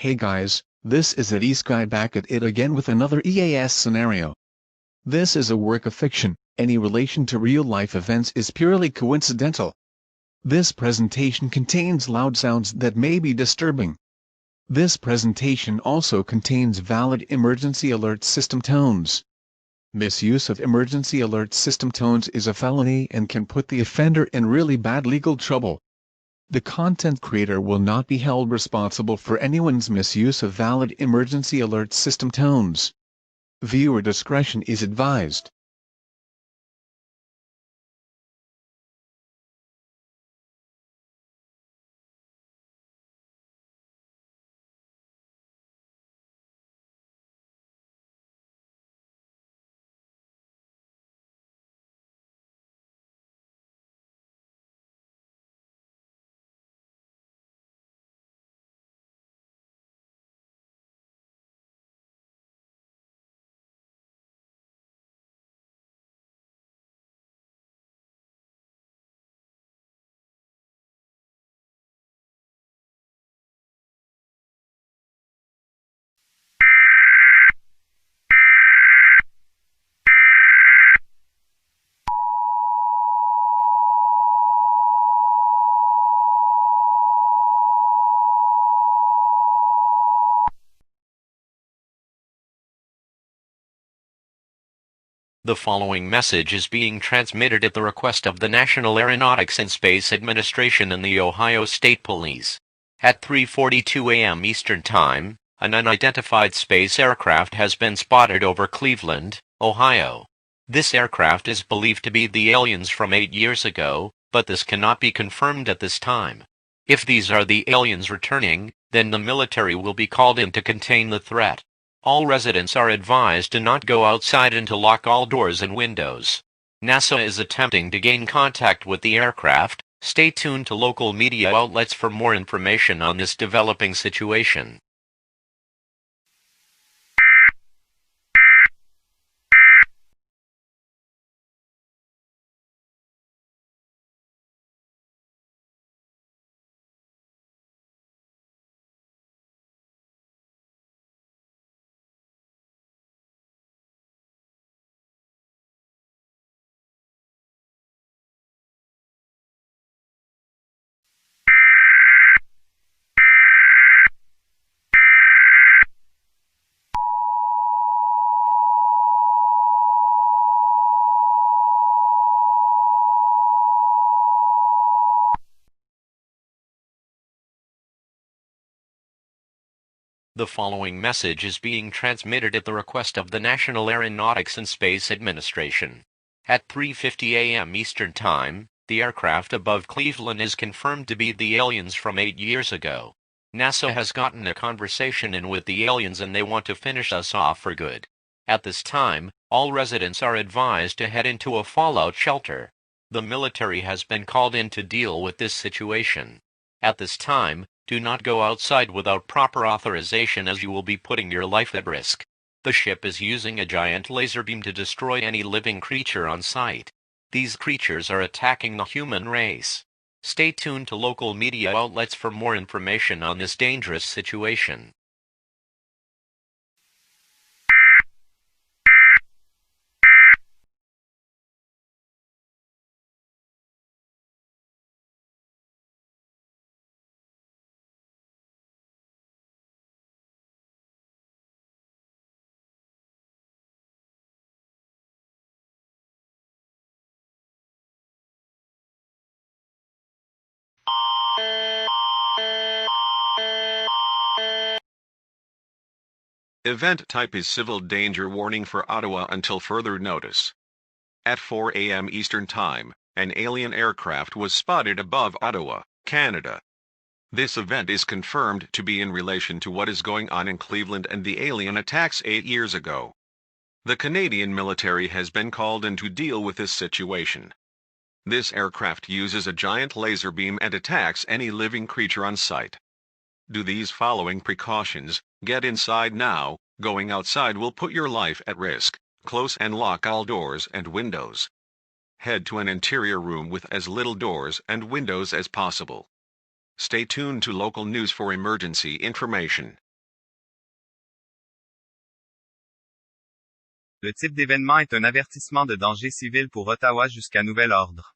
Hey guys, this is EAS guy back at it again with another EAS scenario. This is a work of fiction. Any relation to real-life events is purely coincidental. This presentation contains loud sounds that may be disturbing. This presentation also contains valid emergency alert system tones. Misuse of emergency alert system tones is a felony and can put the offender in really bad legal trouble. The content creator will not be held responsible for anyone's misuse of valid emergency alert system tones. Viewer discretion is advised. The following message is being transmitted at the request of the National Aeronautics and Space Administration and the Ohio State Police. At 3:42 a.m. Eastern Time, an unidentified space aircraft has been spotted over Cleveland, Ohio. This aircraft is believed to be the aliens from 8 years ago, but this cannot be confirmed at this time. If these are the aliens returning, then the military will be called in to contain the threat. All residents are advised to not go outside and to lock all doors and windows. NASA is attempting to gain contact with the aircraft. Stay tuned to local media outlets for more information on this developing situation. The following message is being transmitted at the request of the National Aeronautics and Space Administration. At 3:50 a.m. Eastern Time, the aircraft above Cleveland is confirmed to be the aliens from 8 years ago. NASA has gotten a conversation in with the aliens and they want to finish us off for good. At this time, all residents are advised to head into a fallout shelter. The military has been called in to deal with this situation. At this time, do not go outside without proper authorization as you will be putting your life at risk. The ship is using a giant laser beam to destroy any living creature on sight. These creatures are attacking the human race. Stay tuned to local media outlets for more information on this dangerous situation. Event type is civil danger warning for Ottawa until further notice. At 4 a.m. Eastern Time, an alien aircraft was spotted above Ottawa, Canada. This event is confirmed to be in relation to what is going on in Cleveland and the alien attacks 8 years ago. The Canadian military has been called in to deal with this situation. This aircraft uses a giant laser beam and attacks any living creature on sight. Do these following precautions: get inside now. Going outside will put your life at risk. Close and lock all doors and windows. Head to an interior room with as little doors and windows as possible. Stay tuned to local news for emergency information. Le type d'événement est un avertissement de danger civil pour Ottawa jusqu'à nouvel ordre.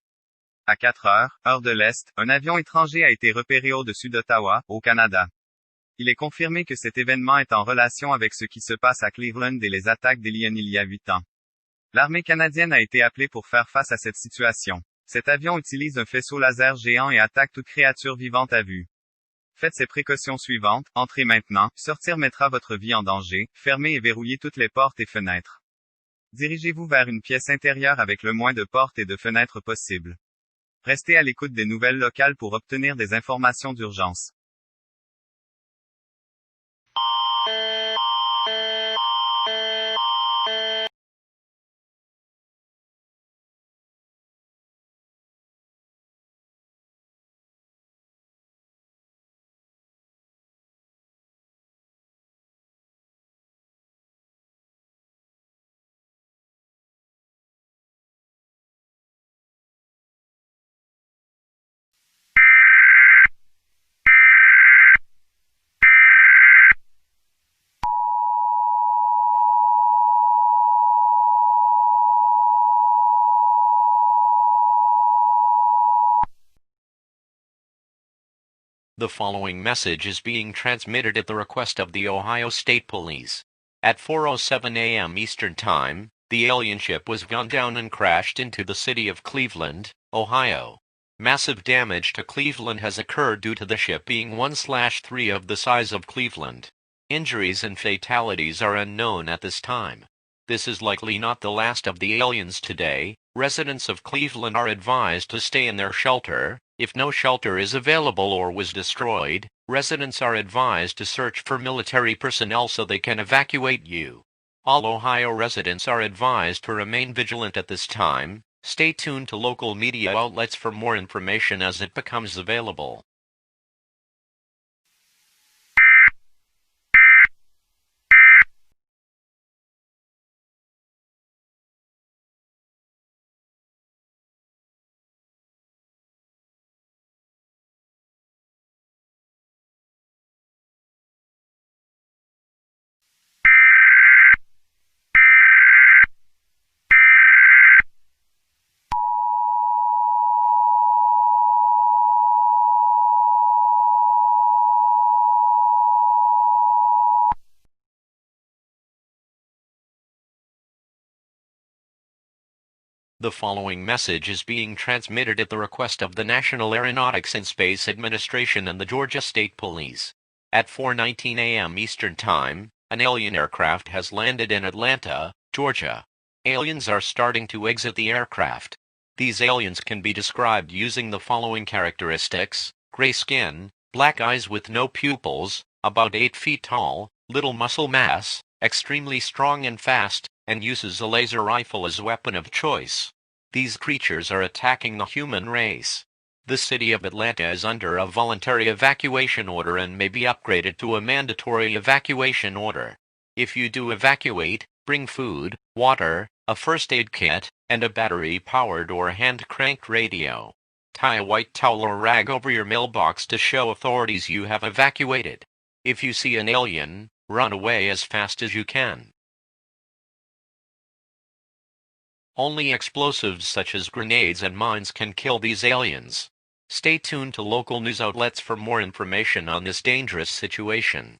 À 4 heures, heure de l'Est, un avion étranger a été repéré au-dessus d'Ottawa, au Canada. Il est confirmé que cet événement est en relation avec ce qui se passe à Cleveland et les attaques d'Aliens il y a 8 ans. L'armée canadienne a été appelée pour faire face à cette situation. Cet avion utilise un faisceau laser géant et attaque toute créature vivante à vue. Faites ces précautions suivantes, entrez maintenant, sortir mettra votre vie en danger, fermez et verrouillez toutes les portes et fenêtres. Dirigez-vous vers une pièce intérieure avec le moins de portes et de fenêtres possible. Restez à l'écoute des nouvelles locales pour obtenir des informations d'urgence. The following message is being transmitted at the request of the Ohio State Police. At 4:07 a.m. Eastern Time, the alien ship was gunned down and crashed into the city of Cleveland, Ohio. Massive damage to Cleveland has occurred due to the ship being 1/3 of the size of Cleveland. Injuries and fatalities are unknown at this time. This is likely not the last of the aliens today. Residents of Cleveland are advised to stay in their shelter. If no shelter is available or was destroyed, residents are advised to search for military personnel so they can evacuate you. All Ohio residents are advised to remain vigilant at this time. Stay tuned to local media outlets for more information as it becomes available. The following message is being transmitted at the request of the National Aeronautics and Space Administration and the Georgia State Police. At 4:19 a.m. Eastern Time, an alien aircraft has landed in Atlanta, Georgia. Aliens are starting to exit the aircraft. These aliens can be described using the following characteristics: gray skin, black eyes with no pupils, about 8 feet tall, little muscle mass, extremely strong and fast, and uses a laser rifle as weapon of choice. These creatures are attacking the human race. The city of Atlanta is under a voluntary evacuation order and may be upgraded to a mandatory evacuation order. If you do evacuate, bring food, water, a first aid kit, and a battery-powered or hand-cranked radio. Tie a white towel or rag over your mailbox to show authorities you have evacuated. If you see an alien, run away as fast as you can. Only explosives such as grenades and mines can kill these aliens. Stay tuned to local news outlets for more information on this dangerous situation.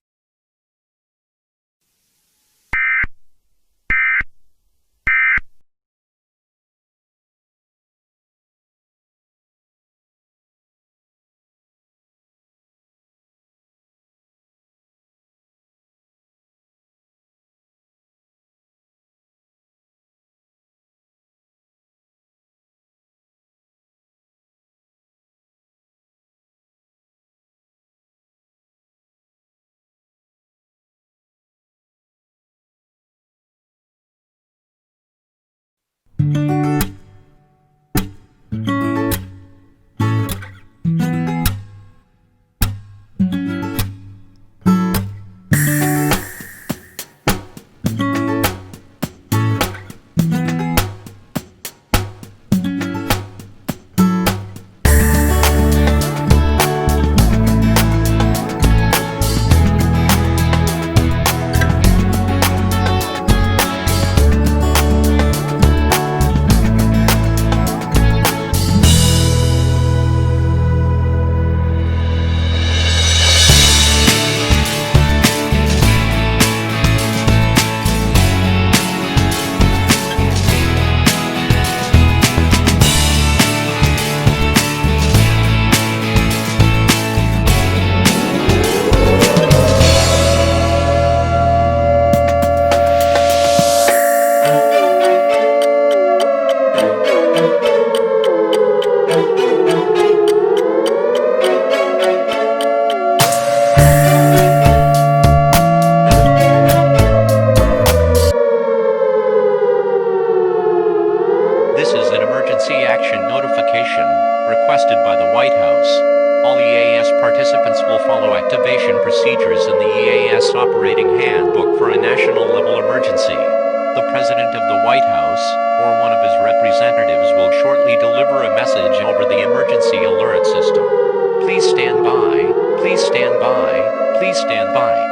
evacuation procedures in the EAS Operating Handbook for a national level emergency. The President of the White House, or one of his representatives, will shortly deliver a message over the emergency alert system. Please stand by, please stand by, please stand by.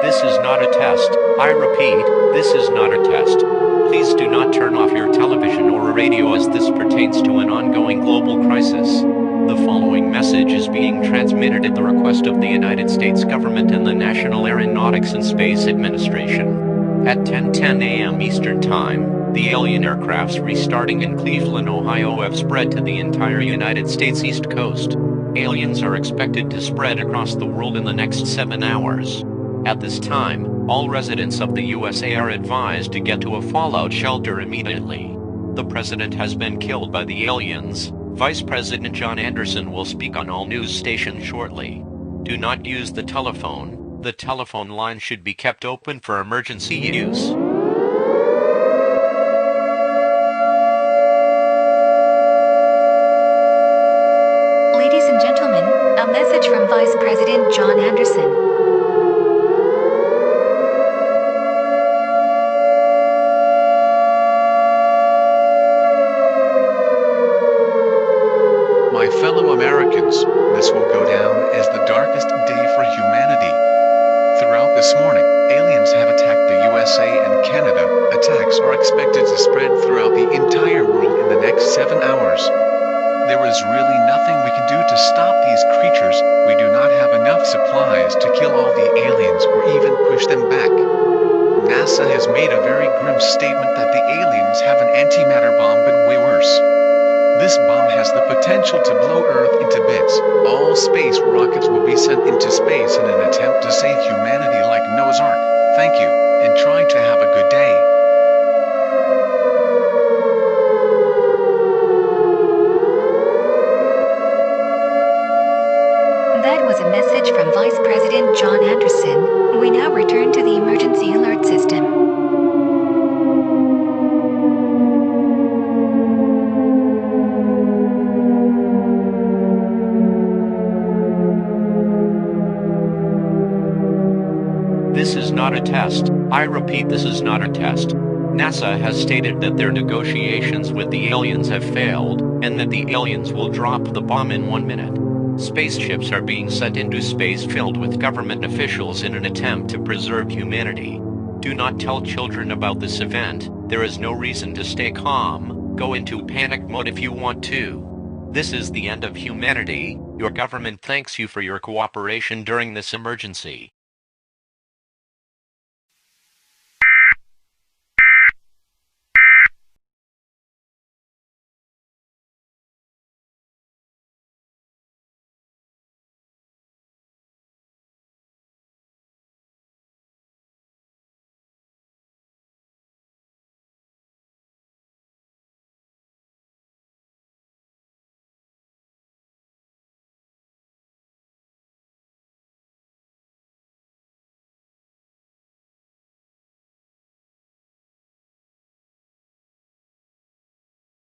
This is not a test. I repeat, this is not a test. Please do not turn off your television or radio as this pertains to an ongoing global crisis. The following message is being transmitted at the request of the United States government and the National Aeronautics and Space Administration. At 10:10 a.m. Eastern Time, the alien aircrafts restarting in Cleveland, Ohio have spread to the entire United States East Coast. Aliens are expected to spread across the world in the next 7 hours. At this time, all residents of the USA are advised to get to a fallout shelter immediately. The president has been killed by the aliens. Vice President John Anderson will speak on all news stations shortly. Do not use the telephone. The telephone line should be kept open for emergency use. Ladies and gentlemen, a message from Vice President John Anderson. My fellow Americans, this will go down as the darkest day for humanity. Throughout this morning, aliens have attacked the USA and Canada. Attacks are expected to spread throughout the entire world in the next 7 hours. There is really nothing we can do to stop these creatures. We do not have enough supplies to kill all the aliens or even push them back. NASA has made a very grim statement that the aliens have an antimatter bomb, but way worse. This bomb has the potential to blow Earth into bits. All space rockets will be sent into space in an attempt to save humanity like Noah's Ark. Thank you, and try to have a good day. That was a message from Vice President John Anderson. We now return to the emergency alert system. This is not a test. I repeat, this is not a test. NASA has stated that their negotiations with the aliens have failed, and that the aliens will drop the bomb in 1 minute. Spaceships are being sent into space filled with government officials in an attempt to preserve humanity. Do not tell children about this event. There is no reason to stay calm. Go into panic mode if you want to. This is the end of humanity. Your government thanks you for your cooperation during this emergency.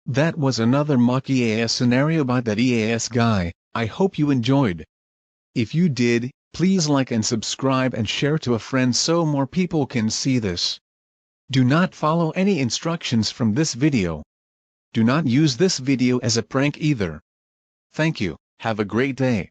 That was another mock EAS scenario by that EAS guy. I hope you enjoyed. If you did, please like and subscribe and share to a friend so more people can see this. Do not follow any instructions from this video. Do not use this video as a prank either. Thank you. Have a great day.